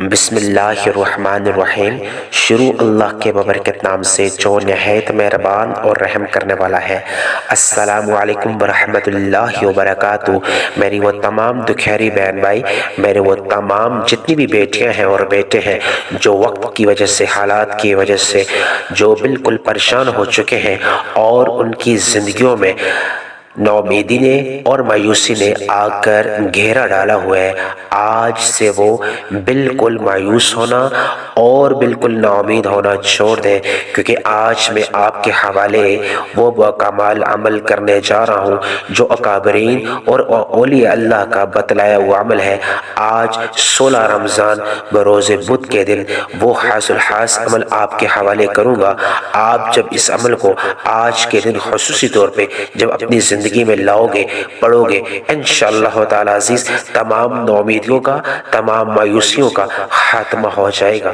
بسم اللہ الرحمن الرحیم۔ شروع اللہ کے ببرکت نام سے جو نہایت مہربان اور رحم کرنے والا ہے۔ السلام علیکم ورحمۃ اللہ وبرکاتہ۔ میری وہ تمام دکھیری بہن بھائی، میرے وہ تمام جتنی بھی بیٹیاں ہیں اور بیٹے ہیں جو وقت کی وجہ سے، حالات کی وجہ سے جو بالکل پریشان ہو چکے ہیں اور ان کی زندگیوں میں نومیدی نے اور مایوسی نے آ کر گھیرا ڈالا ہوا ہے، آج سے وہ بالکل مایوس ہونا اور بالکل ناامید ہونا چھوڑ دیں، کیونکہ آج میں آپ کے حوالے وہ باکمال عمل کرنے جا رہا ہوں جو اکابرین اور اولیاء اللہ کا بتلایا ہوا عمل ہے۔ آج 16 رمضان بروز بدھ کے دن وہ خاص الخاص عمل آپ کے حوالے کروں گا۔ آپ جب اس عمل کو آج کے دن خصوصی طور پہ جب اپنی زندگی میں لاؤ گے، پڑھو گے، انشاءاللہ تعالی عزیز تمام نومیدیوں کا، تمام مایوسیوں کا خاتمہ ہو جائے گا۔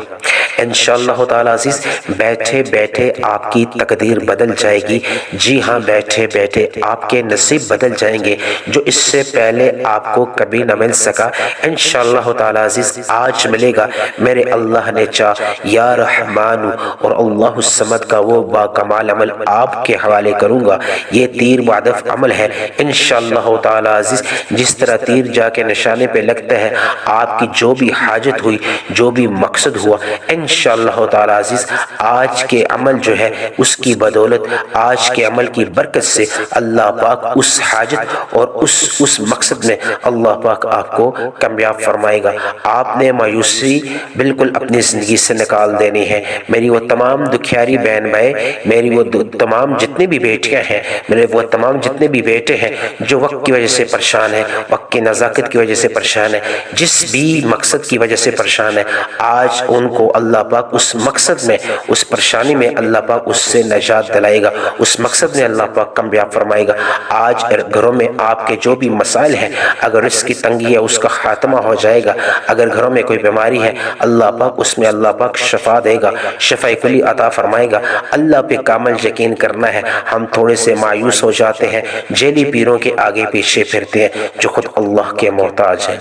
انشاءاللہ تعالی عزیز بیٹھے بیٹھے آپ کی تقدیر بدل جائے گی۔ جی ہاں، بیٹھے بیٹھے آپ کے نصیب بدل جائیں گے جو اس سے پہلے آپ کو کبھی نہ مل سکا۔ انشاءاللہ تعالی عزیز آج ملے گا، میرے اللہ نے چاہ یا رحمان اور اللہ الصمد کا وہ باکمال عمل آپ کے حوالے کروں گا۔ یہ تیر بعدف عمل ہے انشاءاللہ تعالی عزیز، جس طرح تیر جا کے نشانے پہ لگتا ہے، آپ کی جو بھی حاجت ہوئی، جو بھی مقصد ہوا، انشاءاللہ تعالی عزیز آج کے عمل جو ہے اس کی بدولت، آج کے عمل کی برکت سے اللہ پاک اس حاجت اور اس مقصد میں اللہ پاک آپ کو کامیاب فرمائے گا۔ آپ نے مایوسی بالکل اپنی زندگی سے نکال دینی ہے۔ میری وہ تمام دکھیاری بہن بھائی، میری وہ تمام جتنی بھی بیٹیاں ہیں، میرے وہ تمام جتنے بھی بیٹے ہیں جو وقت کی وجہ سے پریشان ہیں، وقت کی نزاکت کی وجہ سے پریشان ہیں، جس بھی مقصد کی وجہ سے پرشان ہے، آج ان کو اللہ پاک اس مقصد میں، اس پریشانی میں اللہ پاک اس سے نجات دلائے گا، اس مقصد میں اللہ پاک کامیاب فرمائے گا۔ آج گھروں میں آپ کے جو بھی مسائل ہیں، اگر اس کی تنگی ہے اس کا خاتمہ ہو جائے گا، اگر گھروں میں کوئی بیماری ہے اللہ پاک اس میں اللہ پاک شفا دے گا، شفا کلی عطا فرمائے گا۔ اللہ پہ کامل یقین کرنا ہے۔ ہم تھوڑے سے مایوس ہو جاتے ہیں، جیلی پیروں کے آگے پیچھے پھرتے ہیں جو خود اللہ کے محتاج ہیں۔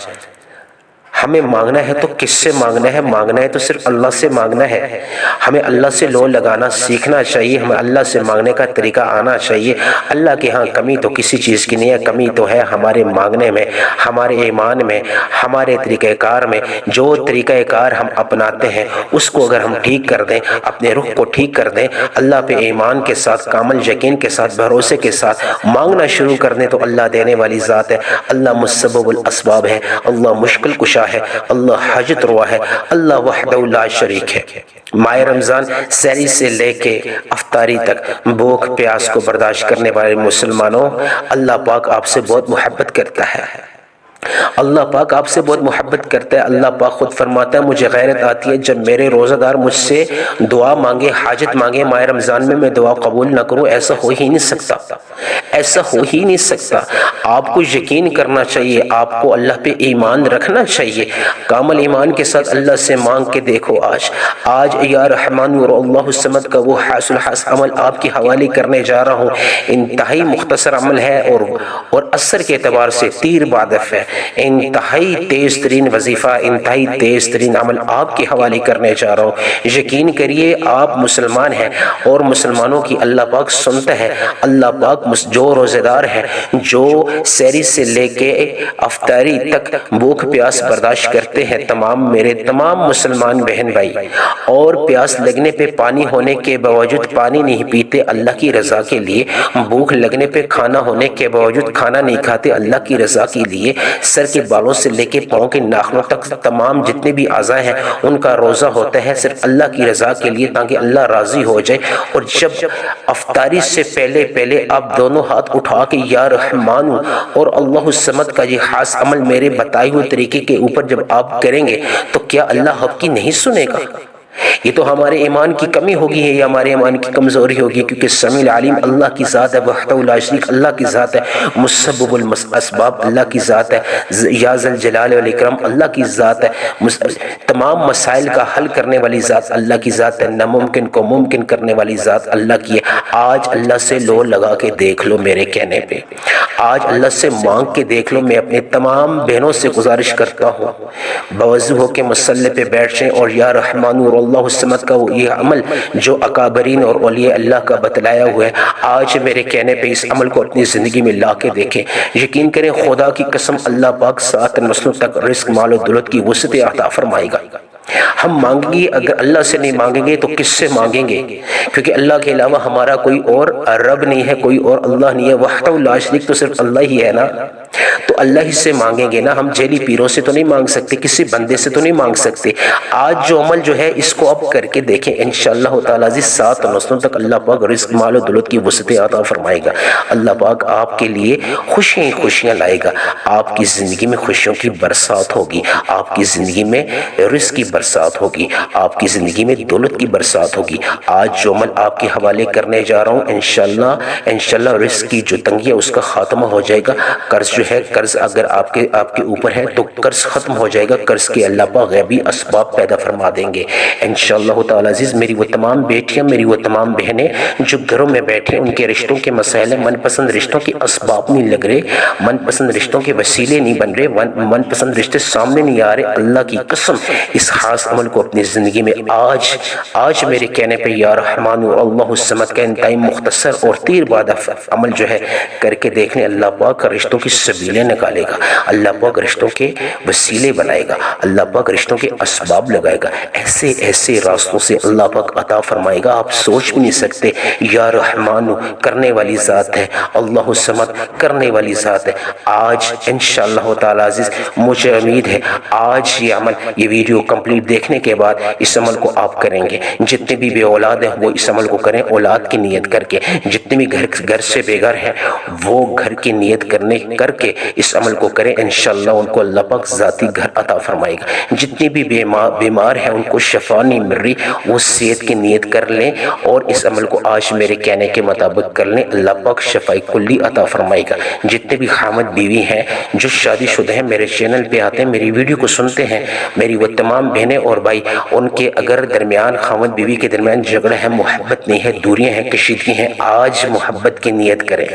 ہمیں مانگنا ہے تو کس سے مانگنا ہے؟ مانگنا ہے تو صرف اللہ سے مانگنا ہے۔ ہمیں اللہ سے لو لگانا سیکھنا چاہیے، ہمیں اللہ سے مانگنے کا طریقہ آنا چاہیے۔ اللہ کے ہاں کمی تو کسی چیز کی نہیں ہے، کمی تو ہے ہمارے مانگنے میں، ہمارے ایمان میں، ہمارے طریقہ کار میں۔ جو طریقہ کار ہم اپناتے ہیں اس کو اگر ہم ٹھیک کر دیں، اپنے رخ کو ٹھیک کر دیں، اللہ پہ ایمان کے ساتھ، کامل یقین کے ساتھ، بھروسے کے ساتھ مانگنا شروع کر دیں تو اللہ دینے والی ذات ہے۔ اللہ مسبب الاسباب ہے، اللہ مشکل کشا ہے، اللہ حاجت روا ہے، اللہ وحدہ لا شریک ہے۔ ماہ رمضان سحری سے لے کے افطاری تک بھوک پیاس کو برداشت کرنے والے مسلمانوں، اللہ پاک آپ سے بہت محبت کرتا ہے، اللہ پاک آپ سے بہت محبت کرتا ہے۔ اللہ پاک خود فرماتا ہے مجھے غیرت آتی ہے جب میرے روزہ دار مجھ سے دعا مانگے، حاجت مانگے، ماہ رمضان میں دعا قبول نہ کروں، ایسا ہو ہی نہیں سکتا، ایسا ہو ہی نہیں سکتا۔ آپ کو یقین کرنا چاہیے، آپ کو اللہ پہ ایمان رکھنا چاہیے، کامل ایمان کے ساتھ اللہ سے مانگ کے دیکھو۔ آج یا رحمان اور اللہ الصمد کا وہ حاصل عمل آپ کے حوالے کرنے جا رہا ہوں۔ انتہائی مختصر عمل ہے اور اثر کے اعتبار سے تیر بعدف ہے، انتہائی تیز ترین وظیفہ، انتہائی تیز ترین عمل آپ کے حوالے کرنے جا رہا ہوں۔ یقین کریے آپ مسلمان ہیں اور مسلمانوں کی اللہ پاک سنتا ہے۔ اللہ پاک جو روزے دار ہیں، جو سحری سے لے کے افطاری تک بھوک پیاس برداشت کرتے ہیں، میرے تمام مسلمان بہن بھائی، اور پیاس لگنے پہ پانی ہونے کے باوجود پانی نہیں پیتے اللہ کی رضا کے لیے، بھوک لگنے پہ کھانا ہونے کے باوجود کھانا نہیں کھاتے اللہ کی رضا کے لیے، سر کے بالوں سے لے کے پاؤں کے ناخنوں تک تمام جتنے بھی اعضاء ہیں ان کا روزہ ہوتا ہے صرف اللہ کی رضا کے لیے تاکہ اللہ راضی ہو جائے۔ اور جب افطاری سے پہلے آپ دونوں ہاتھ اٹھا کے یا رحمان اور اللہ الصمد کا یہ خاص عمل میرے بتائے ہوئے طریقے کے اوپر جب آپ کریں گے تو کیا اللہ آپ کی نہیں سنے گا؟ یہ تو ہمارے ایمان کی کمی ہوگی ہے، یہ ہمارے ایمان کی کمزوری ہوگی، کیونکہ سمیع العلیم اللہ کی ذات ہے، وحدہ لا شریک اللہ کی ذات ہے، مسبب الاسباب اللہ کی ذات ہے، یا ذا الجلال والاکرام اللہ کی ذات ہے، تمام مسائل کا حل کرنے والی ذات اللہ کی ذات ہے، ناممکن کو ممکن کرنے والی ذات اللہ کی ہے۔ آج اللہ سے لو لگا کے دیکھ لو میرے کہنے پہ، آج اللہ سے مانگ کے دیکھ لو۔ میں اپنے تمام بہنوں سے گزارش کرتا ہوں باوضو ہو کے مصلی پہ بیٹھ جائیں اور یا رحمان اللہ الصمد کا یہ عمل جو اکابرین اور اولیاء اللہ کا بتلایا ہوا ہے، آج میرے کہنے پہ اس عمل کو اپنی زندگی میں لا کے دیکھیں۔ یقین کریں خدا کی قسم اللہ پاک 7 نسلوں تک رزق مال و دولت کی وسعت عطا فرمائے گا۔ ہم مانگیں گے، اگر اللہ سے نہیں مانگیں گے تو کس سے مانگیں گے؟ کیونکہ اللہ کے علاوہ ہمارا کوئی اور رب نہیں ہے، کوئی اور اللہ نہیں ہے، وحدہ لا شریک تو صرف اللہ ہی ہے نا، تو اللہ ہی سے مانگیں گے نا۔ ہم جیلی پیروں سے تو نہیں مانگ سکتے، کسی بندے سے تو نہیں مانگ سکتے۔ آج جو عمل جو ہے اس کو اب کر کے دیکھیں، انشاءاللہ تعالیٰ 7 نسلوں تک اللہ پاک رزق مال و دولت کی وسعت عطا فرمائے گا۔ اللہ پاک آپ کے لیے خوشیاں خوشیاں لائے گا، آپ کی زندگی میں خوشیوں کی برسات ہوگی، آپ کی زندگی میں رزق کی برسات ہوگی، آپ کی زندگی میں دولت کی برسات ہوگی۔ آج جو عمل آپ کے حوالے کرنے جا رہا ہوں انشاءاللہ رزق کی جو تنگی ہے اس کا خاتمہ ہو جائے گا۔ قرض جو ہے، قرض اگر آپ کے اوپر ہے تو قرض ختم ہو جائے گا، قرض کے اللہ پاک غیبی اسباب پیدا فرما دیں گے انشاءاللہ تعالی عزیز۔ میری وہ تمام بیٹیاں، میری وہ تمام بہنیں جو گھروں میں بیٹھے ان کے رشتوں کے مسائل ہیں، من پسند رشتوں کے اسباب نہیں لگ رہے، من پسند رشتوں کے وسیلے نہیں بن رہے، من پسند رشتے سامنے نہیں آ رہے، اللہ کی قسم اس خاص عمل کو اپنی زندگی میں آج میرے کہنے پہ یا رحمان اللہ الصمد کا انتہائی مختصر اور تیر باد عمل جو ہے کر کے دیکھنے، اللہ پاک رشتوں کی سبیلیں نکالے گا، اللہ پاک رشتوں کے وسیلے بنائے گا، اللہ پاک رشتوں کے اسباب لگائے گا، ایسے ایسے راستوں سے اللہ پاک عطا فرمائے گا آپ سوچ بھی نہیں سکتے۔ یا رحمان کرنے والی ذات ہے، اللہ الصمد کرنے والی ذات ہے۔ آج انشاءاللہ تعالی عزیز مجھے امید ہے آج یہ عمل، یہ ویڈیو کمپلیٹ دیکھنے کے بعد اس عمل کو آپ کریں گے۔ جتنے بھی بے اولاد ہیں وہ اس عمل کو کریں اولاد کی نیت کر کے، جتنے بھی گھر سے بے گھر ہیں وہ گھر کی نیت کر کے اس عمل کو کریں، انشاءاللہ ان کو اللہ پاک ذاتی گھر عطا فرمائے گا۔ جتنے بھی بیمار ہیں ان کو شفا نہیں مل رہی وہ صحت کی نیت کر لیں اور اس عمل کو آج میرے کہنے کے مطابق کر لیں، اللہ پاک شفاء کلی عطا فرمائے گا۔ جتنے بھی خامد بیوی ہیں جو شادی شدہ ہیں میرے چینل پہ آتے ہیں، میری ویڈیو کو سنتے ہیں، میری وہ تمام بہنیں اور بھائی، ان کے اگر درمیان خامد بیوی کے درمیان جھگڑا ہے، محبت نہیں ہے، دوریاں ہیں، کشیدگی ہیں، آج محبت کی نیت کریں،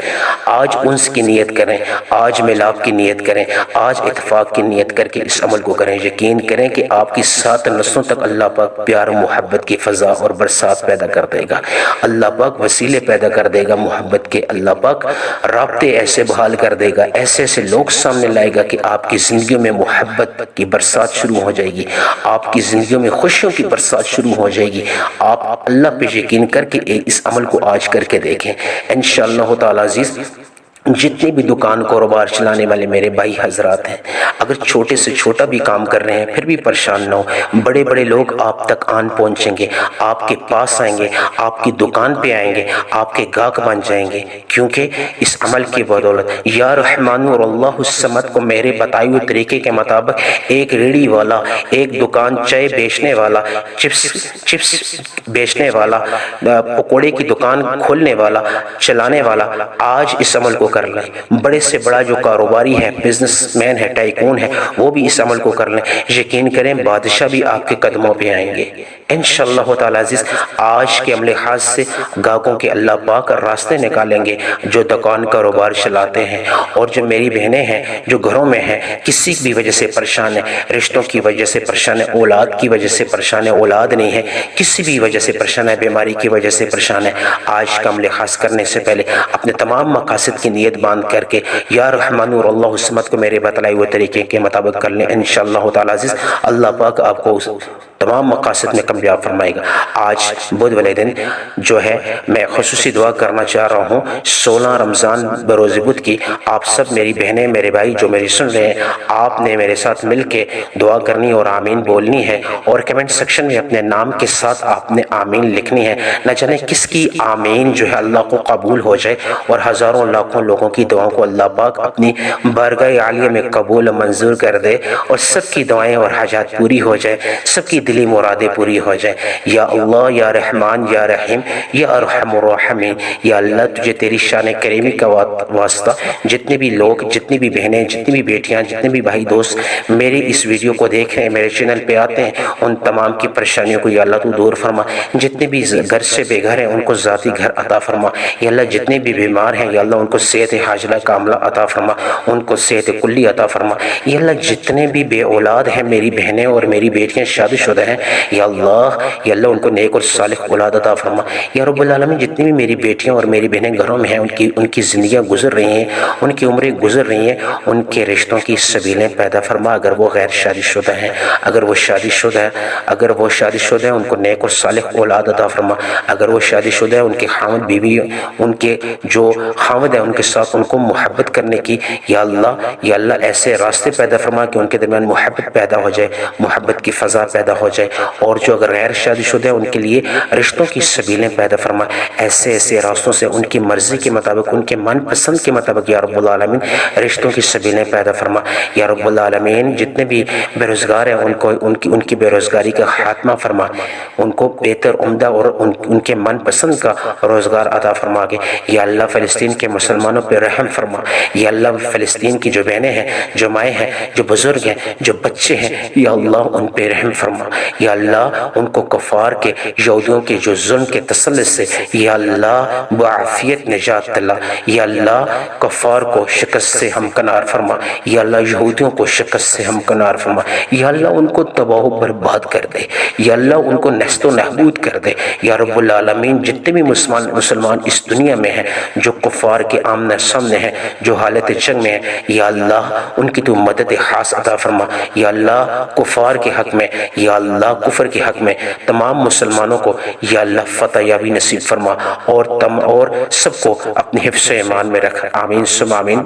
آج انس کی نیت کریں، آج ملاپ کی نیت کریں، آج اتفاق کی نیت کر کے اس عمل کو کریں۔ یقین کریں کہ آپ کی 7 نسلوں تک اللہ پاک پیار و محبت کی فضا اور برسات پیدا کر دے گا، اللہ پاک وسیلے پیدا کر دے گا محبت کے، اللہ پاک رابطے ایسے بحال کر دے گا، ایسے ایسے لوگ سامنے لائے گا کہ آپ کی زندگیوں میں محبت کی برسات شروع ہو جائے گی، آپ کی زندگیوں میں خوشیوں کی برسات شروع ہو جائے گی۔ آپ اللہ پہ یقین کر کے اس عمل کو آج کر کے دیکھیں انشاءاللہ تعالی عزیز۔ جتنے بھی دکان کاروبار چلانے والے میرے بھائی حضرات ہیں، اگر چھوٹے سے چھوٹا بھی کام کر رہے ہیں پھر بھی پریشان نہ ہو، بڑے بڑے لوگ آپ تک آن پہنچیں گے، آپ کے پاس آئیں گے، آپ کی دکان پہ آئیں گے، آپ کے گاہک بن جائیں گے، کیونکہ اس عمل کی بدولت یا رحمان اور اللہ الصمد کو میرے بتائے ہوئے طریقے کے مطابق ایک ریڑھی والا، ایک دکان چائے بیچنے والا، چپس بیچنے والا، پکوڑے کی دکان کھولنے والا، چلانے والا، آج اس عمل کو کر لیں۔ بڑے سے بڑا جو کاروباری ہے، بزنس مین ہے، ٹائکون ہے، وہ بھی اس عمل کو کر لیں۔ یقین کریں بادشاہ بھی آپ کے قدموں پہ آئیں گے انشاءاللہ تعالی عزیز۔ آج کے عمل خاص سے گاہکوں کے اللہ پاک راستے نکالیں گے، جو دکان کاروبار چلاتے ہیں اور جو میری بہنیں ہیں جو گھروں میں ہیں، کسی بھی وجہ سے پریشان ہیں، رشتوں کی وجہ سے پریشان ہے، اولاد کی وجہ سے پریشان ہے، اولاد نہیں ہے، کسی بھی وجہ سے پریشان ہے، بیماری کی وجہ سے پریشان ہے، آج کا عمل خاص کرنے سے پہلے اپنے تمام مقاصد کی نیت باندھ کر کے یا رحمان اور اللہ الصمد کو میرے بتلائے ہوئے طریقے کے مطابق کر لیں انشاءاللہ تعالی عزیز۔ اللہ پاک آپ کو تمام مقاصد میں کامیاب فرمائے گا۔ آج بدھ والے دن جو ہے میں خصوصی دعا کرنا چاہ رہا ہوں 16 رمضان بروز بدھ کی۔ آپ سب میری بہنیں، میرے بھائی جو میری سن رہے ہیں، آپ نے میرے ساتھ مل کے دعا کرنی اور آمین بولنی ہے، اور کمنٹ سیکشن میں اپنے نام کے ساتھ آپ نے آمین لکھنی ہے۔ نہ جانے کس کی آمین جو ہے اللہ کو قبول ہو جائے اور ہزاروں لاکھوں لوگوں کی دعاؤں کو اللہ پاک اپنی بارگاہ عالیہ میں قبول و منظور کر دے، اور سب کی دعائیں اور حاجات پوری ہو جائے، سب کی دلی مرادیں پوری ہو جائیں۔ یا اللہ یا رحمان یا رحیم یا ارحم الراحمین، یا اللہ تجھے تیری شان کریمی کا واسطہ جتنے بھی لوگ، جتنی بھی بہنیں، جتنی بھی بیٹیاں، جتنے بھی بھائی دوست میری اس ویڈیو کو دیکھ رہے ہیں، میرے چینل پہ آتے ہیں، ان تمام کی پریشانیوں کو یا اللہ تو دور فرما۔ جتنے بھی گھر سے بے گھر ہیں ان کو ذاتی گھر عطا فرما۔ یا اللہ جتنے بھی بیمار ہیں یا اللہ ان کو صحت حاجلہ کاملہ عطا فرما، ان کو صحت کلی عطا فرما۔ یا اللہ جتنے بھی بے اولاد ہیں میری بہنیں اور میری بیٹیاں شادی شدہ ہیں، یا اللہ ان کو نیک اور صالح اولاد عطا فرما۔ یا رب العالمین جتنی بھی میری بیٹیاں اور میری بہنیں گھروں میں ہیں، ان کی زندگیاں گزر رہی ہیں، ان کی عمریں گزر رہی ہیں، ان کے رشتوں کی سبیلیں پیدا فرما۔ اگر وہ غیر شادی شدہ ہیں، اگر وہ شادی شدہ ہیں ان کو نیک اور صالح اولاد عطا فرما۔ اگر وہ شادی شدہ ہیں، ان کے خاوند بیوی، ان کے جو خاوند ہیں ان کے ساتھ ان کو محبت کرنے کی یا اللہ ایسے راستے پیدا فرما کہ ان کے درمیان محبت پیدا ہو جائے، محبت کی فضا پیدا ہو جائے۔ اور جو اگر غیر شادی شدہ ہیں ان کے لیے رشتوں کی سبیلیں پیدا فرما، ایسے راستوں سے ان کی مرضی کے مطابق، ان کے من پسند کے مطابق یا رب العالمین رشتوں کی سبیلیں پیدا فرما۔ یا رب العالمین جتنے بھی بے روزگار ہیں ان کی بے روزگاری کا خاتمہ فرما، ان کو بہتر عمدہ اور ان کے من پسند کا روزگار عطا فرما کے۔ یا اللہ فلسطین کے مسلمانوں پہ رحم فرما۔ یا اللہ فلسطین کی جو بہنیں ہیں، جو مائیں ہیں، جو بزرگ ہیں، جو بچے ہیں، یا اللہ ان پہ رحم فرما۔ یا اللہ ان کو کفار کے، یہودیوں کے جو ظلم کے تسلط سے یا اللہ بعافیت نجات دلا۔ یا اللہ کفار کو شکست سے ہمکنار فرما۔ یا اللہ یہودیوں کو شکست سے ہمکنار فرما۔ یا اللہ ان کو تباہ و برباد کر دے۔ یا اللہ ان کو نیست و نابود کر دے۔ یا رب العالمین جتنے بھی مسلمان اس دنیا میں ہیں جو کفار کے آمنے سامنے ہیں، جو حالت جنگ میں ہیں، یا اللہ ان کی تو مدد خاص عطا فرما۔ یا اللہ کفار کے حق میں، یا اللہ کفر کے حق میں تمام مسلمانوں کو یا اللہ فتح یابی نصیب فرما، اور سب کو اپنے حفظ و ایمان میں رکھ۔ آمین ثم آمین۔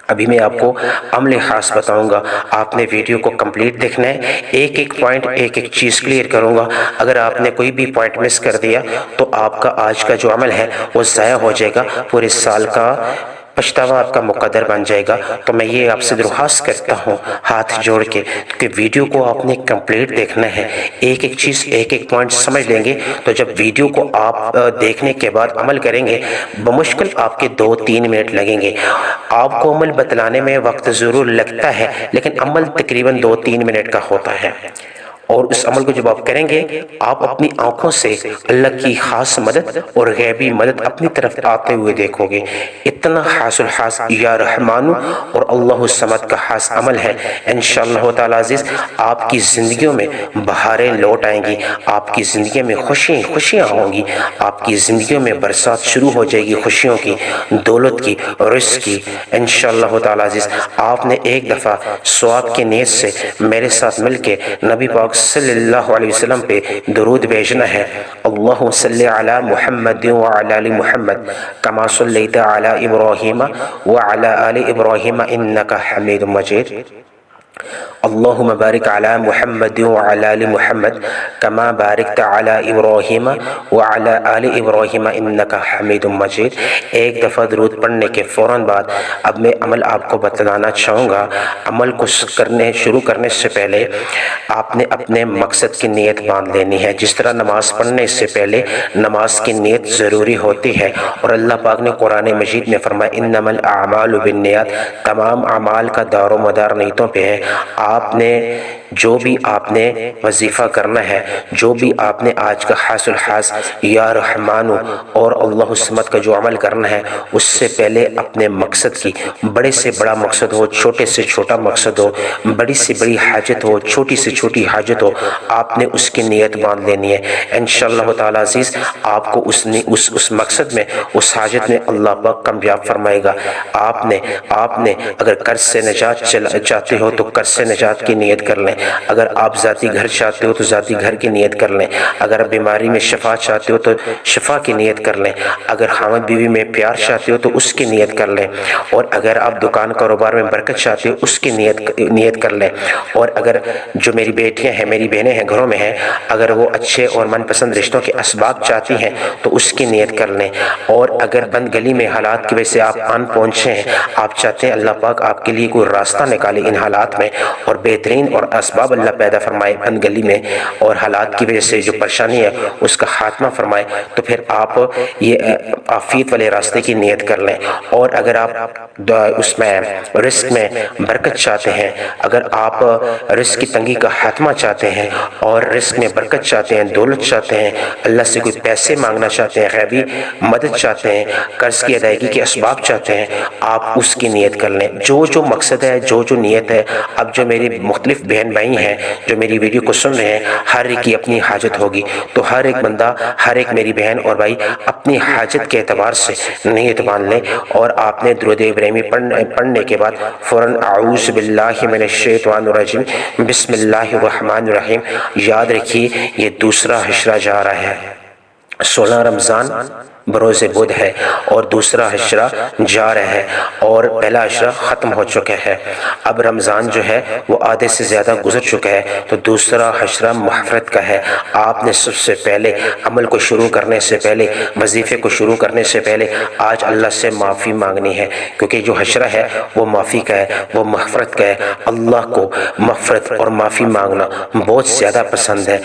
ابھی میں آپ کو عمل خاص بتاؤں گا، آپ نے ویڈیو کو کمپلیٹ دیکھنا ہے، ایک پوائنٹ، ایک چیز کلیئر کروں گا۔ اگر آپ نے کوئی بھی پوائنٹ مس کر دیا تو آپ کا آج کا جو عمل ہے وہ ضائع ہو جائے گا، پورے سال کا پچھتاوا آپ کا مقدر بن جائے گا۔ تو میں یہ آپ سے درخواست کرتا ہوں ہاتھ جوڑ کے کہ ویڈیو کو آپ نے کمپلیٹ دیکھنا ہے، ایک چیز، ایک پوائنٹ سمجھ لیں گے تو جب ویڈیو کو آپ دیکھنے کے بعد عمل کریں گے بمشکل آپ کے 2-3 منٹ لگیں گے۔ آپ کو عمل بتلانے میں وقت ضرور لگتا ہے لیکن عمل تقریباً 2-3 منٹ کا ہوتا ہے، اور اس عمل کو جب آپ کریں گے آپ اپنی آنکھوں سے اللہ کی خاص مدد اور غیبی مدد اپنی طرف آتے ہوئے دیکھو گے۔ اتنا خاص الخاص یا رحمانو اور اللہ الصمد کا خاص عمل ہے۔ انشاءاللہ تعالی عزیز آپ کی زندگیوں میں بہاریں لوٹ آئیں گی، آپ کی زندگیوں میں خوشیاں ہوں گی، آپ کی زندگیوں میں برسات شروع ہو جائے گی، خوشیوں کی، دولت کی، رزق کی۔ انشاءاللہ تعالی عزیز آپ نے ایک دفعہ ثواب کی نیت سے میرے ساتھ مل کے نبی پاک صلی اللہ علیہ وسلم پہ درود بھیجنا ہے۔ اللہم صلی علی محمد وعلی آل محمد کما صلیت علی ابراہیم وعلی آل ابراہیم انک حمید مجید۔ اللہم بارک علی محمد وعلی آل محمد کما بارکت علی ابراہیم وعلی آل ابراہیم انک حمید مجید۔ ایک دفعہ درود پڑھنے کے فوراً بعد اب میں عمل آپ کو بتلانا چاہوں گا۔ عمل کو شروع کرنے سے پہلے آپ نے اپنے مقصد کی نیت باندھ لینی ہے، جس طرح نماز پڑھنے سے پہلے نماز کی نیت ضروری ہوتی ہے، اور اللہ پاک نے قرآن مجید میں فرمایا انما الاعمال بالنیات، تمام اعمال کا دار و مدار نیتوں پہ ہے۔ آپ نے جو بھی آپ نے وظیفہ کرنا ہے، جو بھی آپ نے آج کا خاص الخاص یا رحمانو اور اللہ الصمد کا جو عمل کرنا ہے، اس سے پہلے اپنے مقصد کی، بڑے سے بڑا مقصد ہو، چھوٹے سے چھوٹا مقصد ہو، بڑی سے بڑی حاجت ہو، چھوٹی سے چھوٹی حاجت ہو، آپ نے اس کی نیت باندھ لینی ہے۔ انشاءاللہ تعالی عزیز آپ کو اس مقصد میں، اس حاجت میں اللہ پاک کامیاب فرمائے گا۔ آپ نے اگر قرض سے نجات چاہتے ہو تو قرض سے نجات کی نیت کر لیں، اگر آپ ذاتی گھر چاہتے ہو تو ذاتی گھر کی نیت کر لیں، اگر آپ بیماری میں شفا چاہتے ہو تو شفا کی نیت کر لیں، اگر خاوند بیوی میں پیار چاہتے ہو تو اس کی نیت کر لیں، اور اگر آپ دکان کاروبار میں برکت چاہتے ہو اس کی نیت کر لیں، اور اگر جو میری بیٹیاں ہیں، میری بہنیں ہیں، گھروں میں ہیں، اگر وہ اچھے اور من پسند رشتوں کے اسباب چاہتی ہیں تو اس کی نیت کر لیں، اور اگر بند گلی میں حالات کی وجہ سے آپ ان پہنچے ہیں، آپ چاہتے ہیں اللہ پاک آپ کے لیے کوئی راستہ نکالے ان حالات میں اور بہترین اور اسباب اللہ پیدا فرمائے ان گلی میں، اور حالات کی وجہ سے جو پریشانی ہے اس کا خاتمہ فرمائے، تو پھر آپ یہ عافیت والے راستے کی نیت کر لیں۔ اور اگر آپ اس میں رزق میں برکت چاہتے ہیں، اگر آپ رزق کی تنگی کا خاتمہ چاہتے ہیں اور رزق میں برکت چاہتے ہیں، دولت چاہتے ہیں، اللہ سے کوئی پیسے مانگنا چاہتے ہیں، غیبی مدد چاہتے ہیں، قرض کی ادائیگی کے اسباب چاہتے ہیں، آپ اس کی نیت کر لیں۔ جو مقصد ہے، جو نیت ہے، اب جو میری مختلف بہن بھائی ہیں جو میری ویڈیو کو سن رہے ہیں، ہر ایک کی اپنی حاجت ہوگی، تو ہر ایک بندہ، ہر ایک میری بہن اور بھائی اپنی حاجت کے اعتبار سے نیت باندھ لیں، اور آپ نے درود ابراہیمی پڑھنے کے بعد فوراً اعوذ باللہ من الشیطان الرجیم بسم اللہ الرحمن الرحیم یاد رکھیے۔ یہ دوسرا حشرہ جا رہا ہے، 16 رمضان بروز بدھ ہے اور دوسرا حشرہ جا رہا ہے، اور پہلا حشرہ ختم ہو چکا ہے۔ اب رمضان جو ہے وہ آدھے سے زیادہ گزر چکا ہے، تو دوسرا حشرہ مغفرت کا ہے۔ آپ نے سب سے پہلے عمل کو شروع کرنے سے پہلے، وظیفے کو شروع کرنے سے پہلے آج اللہ سے معافی مانگنی ہے، کیونکہ جو حشرہ ہے وہ معافی کا ہے، وہ مغفرت کا ہے۔ اللہ کو مغفرت اور معافی مانگنا بہت زیادہ پسند ہے۔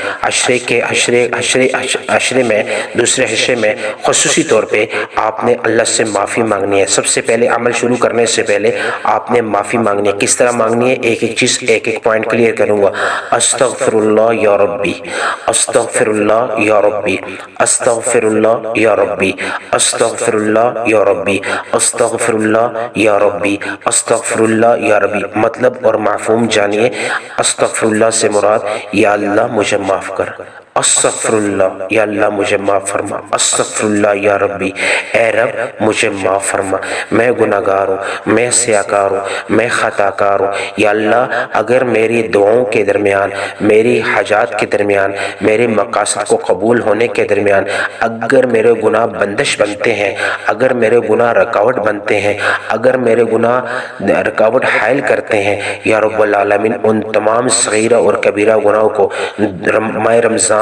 عشرے میں، دوسرے حصے میں خصوصی طور پہ آپ نے اللہ سے معافی مانگنی ہے۔ سب سے پہلے عمل شروع کرنے سے پہلے آپ نے معافی مانگنی ہے۔ کس طرح مانگنی ہے؟ ایک ایک چیز، ایک ایک پوائنٹ کلیئر کروں گا۔ استغفر اللہ یا ربی، استغفر اللہ یا ربی، استغفر اللہ یا ربی، استغفر اللہ یا ربی، استغفر اللہ یا ربی، استغفر اللہ یا ربی۔ مطلب اور مفہوم جانیے۔ استغفر اللہ سے مراد یا اللہ مجھے معاف کر، استغفر اللہ یا اللہ مجھے معاف فرما، استغفر اللہ یا ربی اے رب مجھے معاف فرما، میں گناہ گار ہوں، میں سیاکار ہوں، میں خطا کار ہوں، یا اللہ اگر میری دعاؤں کے درمیان، میری حاجات کے درمیان، میرے مقاصد کو قبول ہونے کے درمیان اگر میرے گناہ بندش بنتے ہیں، اگر میرے گناہ رکاوٹ بنتے ہیں، اگر میرے گناہ رکاوٹ حائل کرتے ہیں، یا رب العالمین ان تمام صغیرہ اور کبیرہ گناہوں کو ماہ رمضان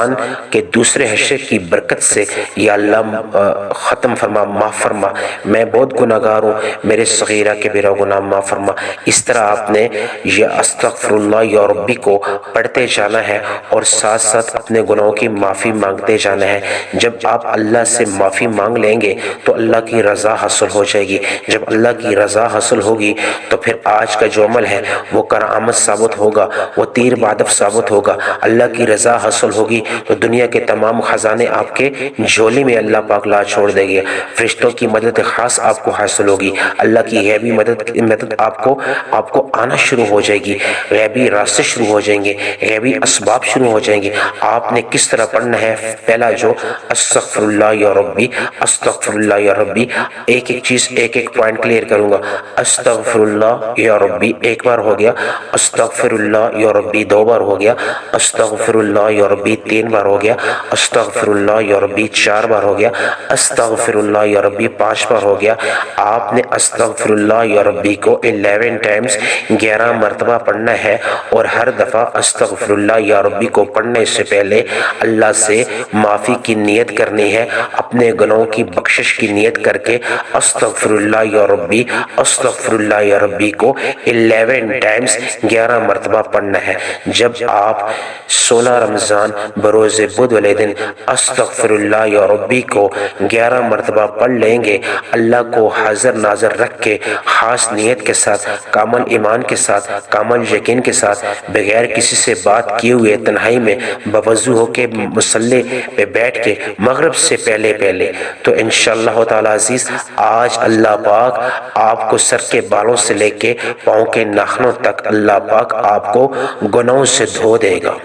کے دوسرے حصے کی برکت سے یا اللہ ختم فرما، معاف فرما۔ میں بہت گناہ گار ہوں، میرے صغیرہ کبیرہ گناہ معاف فرما۔ اس طرح آپ نے یہ استغفر اللہ یا ربی کو پڑھتے جانا ہے اور ساتھ ساتھ اپنے گناہوں کی معافی مانگتے جانا ہے۔ جب آپ اللہ سے معافی مانگ لیں گے تو اللہ کی رضا حاصل ہو جائے گی۔ جب اللہ کی رضا حاصل ہوگی تو پھر آج کا جو عمل ہے وہ کرامت ثابت ہوگا، وہ تیر بادف ثابت ہوگا۔ اللہ کی رضا حاصل ہوگی تو دنیا کے تمام خزانے آپ کے جھولی میں اللہ پاک لا چھوڑ دے گی۔ فرشتوں کی مدد خاص آپ کو حاصل ہوگی، اللہ کی غیبی مدد آپ کو آنا شروع ہو جائے گی، غیبی راستے شروع ہو جائیں گے، غیبی اسباب شروع ہو جائیں گے۔ آپ نے کس طرح پڑھنا ہے؟ پہلا جو استغفر اللہ یا ربی، استغفر اللہ یا ربی، ایک ایک چیز، ایک ایک پوائنٹ کلیئر کروں گا۔ استغفر اللہ یا ربی ایک بار ہو گیا، استغفر اللہ یا ربی دو بار ہو گیا، استغفر اللہ یا ربی تین بار ہو گیا، استغفر اللہ یا ربی چار بار ہو گیا، استغفر اللہ یا ربی 5 بار ہو گیا۔ آپ نے استغفر اللہ یا ربی کو 11 ٹائمز 11 مرتبہ پڑھنا ہے، اور ہر دفعہ استغفر اللہ یا ربی کو پڑھنے سے پہلے اللہ سے معافی کی نیت کرنی ہے، اپنے گناہوں کی بخشش کی نیت کر کے استغفر اللہ یا ربی، استغفر اللہ یا ربی کو 11 ٹائمز 11 مرتبہ پڑھنا ہے۔ جب آپ 16 رمضان بروز بدھ والے دن استغفر اللہ یا ربی کو 11 مرتبہ پڑھ لیں گے، اللہ کو حاضر ناظر رکھ کے خاص نیت کے ساتھ، کامل ایمان کے ساتھ، کامل یقین کے ساتھ، بغیر کسی سے بات کیے ہوئے تنہائی میں بوضو ہو کے مصلی پہ بیٹھ کے مغرب سے پہلے تو انشاءاللہ تعالی عزیز آج اللہ پاک آپ کو سر کے بالوں سے لے کے پاؤں کے ناخنوں تک اللہ پاک آپ کو گناہوں سے دھو دے گا،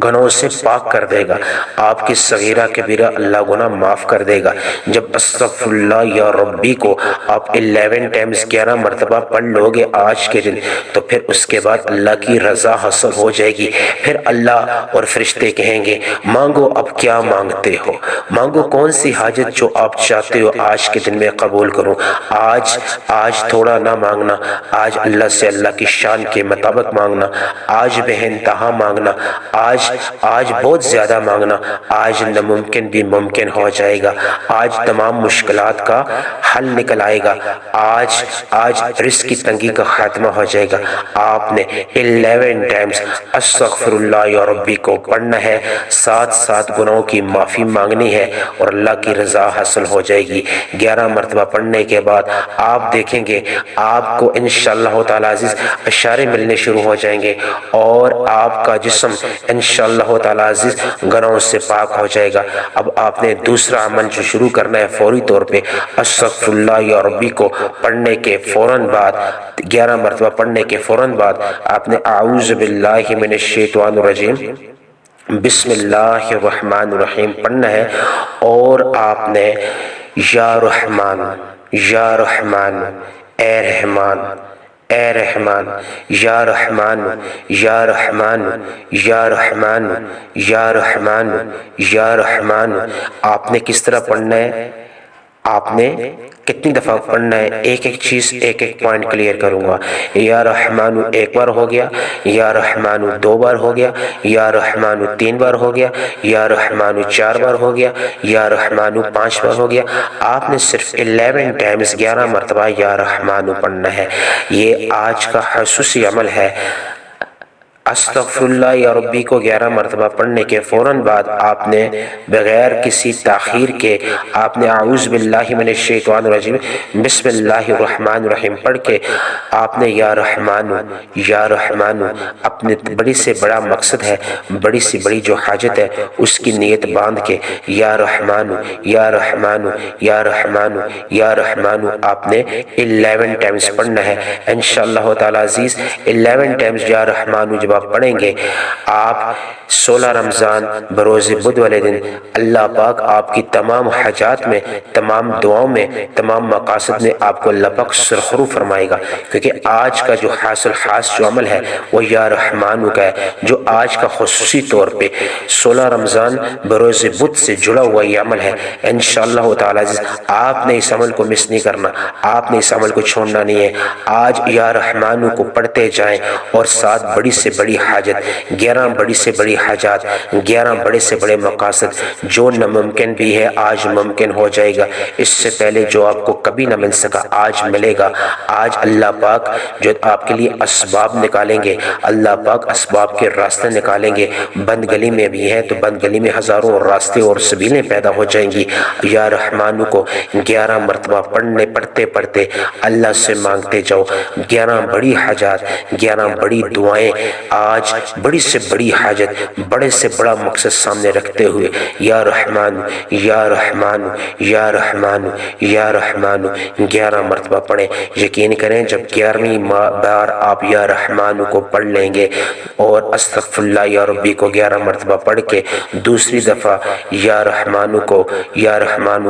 گناہوں سے پاک کر دے گا، آپ کی صغیرہ کبیرہ اللہ گناہ معاف کر دے گا۔ جب استغفر اللہ یا ربی کو آپ 11 ٹائمز 11 مرتبہ پڑھ لو گے آج کے دن، تو پھر اس کے بعد اللہ کی رضا حاصل ہو جائے گی۔ پھر اللہ اور فرشتے کہیں گے مانگو اب کیا مانگتے ہو، مانگو کون سی حاجت جو آپ چاہتے ہو آج کے دن میں قبول کروں۔ آج تھوڑا نہ مانگنا، آج اللہ سے اللہ کی شان کے مطابق مانگنا، آج بے انتہا مانگنا، آج آج بہت زیادہ مانگنا، آج ناممکن بھی ممکن ہو جائے گا، آج تمام مشکلات کا حل نکل آئے گا، آج رزق کی تنگی کا خاتمہ ہو جائے گا۔ آپ نے 11 ٹائمز استغفر اللہ یا ربی کو پڑھنا ہے، 7 گناہوں کی معافی مانگنی ہے اور اللہ کی رضا حاصل ہو جائے گی۔ 11 مرتبہ پڑھنے کے بعد آپ دیکھیں گے آپ کو انشاءاللہ تعالی عزیز اشارے ملنے شروع ہو جائیں گے اور آپ کا جسم انشاءاللہ تعالی عزیز گناہوں سے پاک ہو جائے گا۔ اب آپ نے دوسرا عمل جو شروع کرنا ہے فوری طور پہ استغفر اللہ یا ربی کو پڑھنے کے فوراً بعد، 11 مرتبہ پڑھنے کے فوراً بعد آپ نے اعوذ باللہ من الشیطان الرجیم بسم اللہ الرحمن الرحیم پڑھنا ہے اور آپ نے یا رحمان یا رحمان اے رحمان اے رحمان یا رحمان یا رحمان یا رحمان یا رحمان یا رحمان۔ آپ نے کس طرح پڑھنا ہے، آپ نے کتنی دفعہ پڑھنا ہے، ایک چیز ایک پوائنٹ کلیئر کروں گا۔ یا رحمان ایک بار ہو گیا، یا رحمان 2 بار ہو گیا، یا رحمان 3 بار ہو گیا، یا رحمان 4 بار ہو گیا، یا رحمان 5 بار ہو گیا۔ آپ نے صرف 11 ٹائمز 11 مرتبہ یا رحمان پڑھنا ہے۔ یہ آج کا خصوصی عمل ہے۔ استغفر اللہ یا ربی کو 11 مرتبہ پڑھنے کے فوراً بعد آپ نے بغیر کسی تاخیر کے آپ نے اعوذ باللہ من الشیطان الرجیم بسم اللہ الرحمن الرحیم پڑھ کے آپ نے یا رحمان یا رحمان اپنے بڑی سے بڑا مقصد ہے، بڑی سے بڑی جو حاجت ہے اس کی نیت باندھ کے یا رحمان یا رحمان یا رحمان یا رحمان آپ نے 11 ٹائمز پڑھنا ہے انشاءاللہ تعالی عزیز۔ 11 ٹائمز یا رحمان جب آپ پڑھیں گے، آپ 16 رمضان بروز بدھ والے دن اللہ پاک آپ کی تمام حاجات میں، تمام دعاؤں میں، تمام مقاصد میں آپ کو اللہ پاک سرخرو فرمائے گا، کیونکہ آج کا جو خاص جو عمل ہے وہ یا رحمان کا ہے، جو آج کا خصوصی طور پہ 16 رمضان بروز بدھ سے جڑا ہوا یہ عمل ہے۔ انشاءاللہ تعالی عزیز آپ نے اس عمل کو مس نہیں کرنا، آپ نے اس عمل کو چھوڑنا نہیں ہے۔ آج یا رحمان کو پڑھتے جائیں اور 7 بڑی سے بڑی حاجت، 11 بڑی سے بڑی حاجات، 11 بڑے سے بڑے مقاصد، جو ناممکن بھی ہے آج ممکن ہو جائے گا۔ اس سے پہلے جو آپ کو کبھی نہ مل سکا آج ملے گا۔ آج اللہ پاک جو آپ کے لیے اسباب نکالیں گے، اللہ پاک اسباب کے راستے نکالیں گے۔ بند گلی میں بھی ہے تو بند گلی میں ہزاروں راستے اور سبیلیں پیدا ہو جائیں گی۔ یا رحمان کو 11 مرتبہ پڑھتے پڑھتے اللہ سے مانگتے جاؤ 11 بڑی حاجات، 11 بڑی دعائیں۔ آج بڑی سے بڑی حاجت، بڑے سے بڑا مقصد سامنے رکھتے ہوئے یا رحمان یا رحمان یا رحمان یا رحمان 11 مرتبہ پڑھیں۔ یقین کریں جب 11ویں بار آپ یا رحمان کو پڑھ لیں گے اور استغفر اللہ یا ربی کو 11 مرتبہ پڑھ کے دوسری دفعہ یا رحمان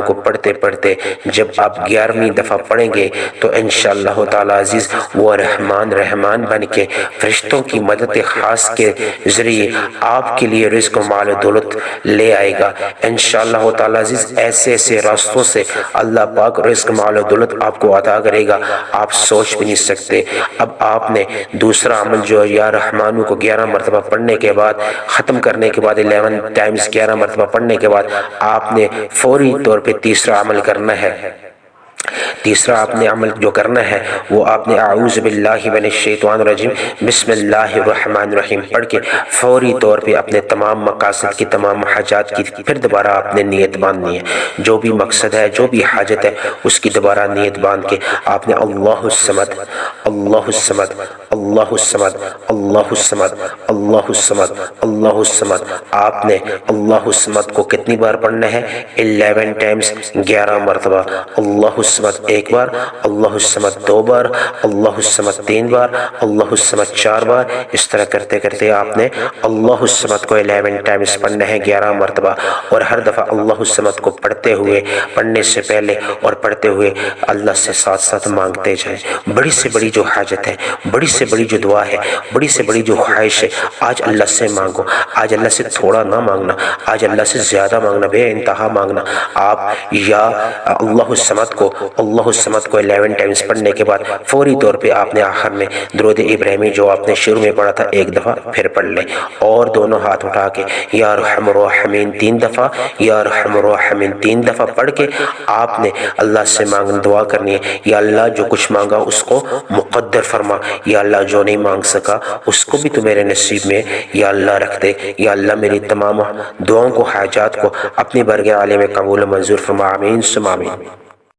کو پڑھتے پڑھتے جب آپ 11ویں دفعہ پڑھیں گے تو انشاءاللہ تعالی عزیز وہ رحمان بن کے فرشتوں کی مدد خاص کے ذریعے آپ کے لیے رزق و مال و دولت لے آئے گا انشاءاللہ تعالی عزیز۔ ایسے راستوں سے اللہ پاک رزق مال و دولت آپ کو عطا کرے گا، آپ سوچ بھی نہیں سکتے۔ اب آپ نے دوسرا عمل جو یا رحمان کو 11 مرتبہ پڑھنے کے بعد ختم کرنے کے بعد 11 ٹائمز 11 مرتبہ پڑھنے کے بعد آپ نے فوری طور پہ تیسرا عمل کرنا ہے۔ تیسرا آپ نے عمل جو کرنا ہے وہ آپ نے اعوذ باللہ من الشیطان الرجیم بسم اللہ الرحمن الرحیم پڑھ کے فوری طور پہ اپنے تمام مقاصد کی، تمام حاجات کی پھر دوبارہ آپ نے نیت باندھنی ہے۔ جو بھی مقصد ہے، جو بھی حاجت ہے اس کی دوبارہ نیت باندھ کے آپ نے اللہ الصمد اللہ الصمد اللہ الصمد اللہ الصمد اللہ الصمد اللہ الصمد آپ نے اللہ الصمد کو کتنی بار پڑھنا ہے؟ 11 ٹائمز 11 مرتبہ۔ اللہ الصمد ایک بار، اللہ الصمد 2 بار، اللہ الصمد 3 بار، اللہ الصمد 4 بار۔ اس طرح کرتے کرتے آپ نے اللہ الصمد کو 11 ٹائمز پڑھنا ہے 11 مرتبہ، اور ہر دفعہ اللہ الصمد کو پڑھتے ہوئے، پڑھنے سے پہلے اور پڑھتے ہوئے اللہ سے ساتھ ساتھ مانگتے جائیں۔ بڑی سے بڑی جو حاجت ہے، بڑی سے بڑی جو دعا ہے، بڑی سے بڑی جو خواہش ہے، آج اللہ سے مانگو۔ آج اللہ سے تھوڑا نہ مانگنا، آج اللہ سے زیادہ مانگنا، بے انتہا مانگنا۔ آپ یا اللہ الصمد کو 11 ٹائمز پڑھنے کے بعد فوری طور پہ آپ نے آخر میں درود ابراہیمی جو آپ نے شروع میں پڑھا تھا ایک دفعہ پھر پڑھ لیں، اور دونوں ہاتھ اٹھا کے یا ارحم الراحمین 3 دفعہ، یا ارحم الراحمین 3 دفعہ پڑھ کے آپ نے اللہ سے دعا کرنی ہے، یا اللہ جو کچھ مانگا اس کو مقدر فرما، یا اللہ جو نہیں مانگ سکا اس کو بھی تو میرے نصیب میں یا اللہ رکھ دے، یا اللہ میری تمام دعاؤں کو، حاجات کو اپنی برگِ عالی میں قبول و منظور فرما، آمین ثم آمین۔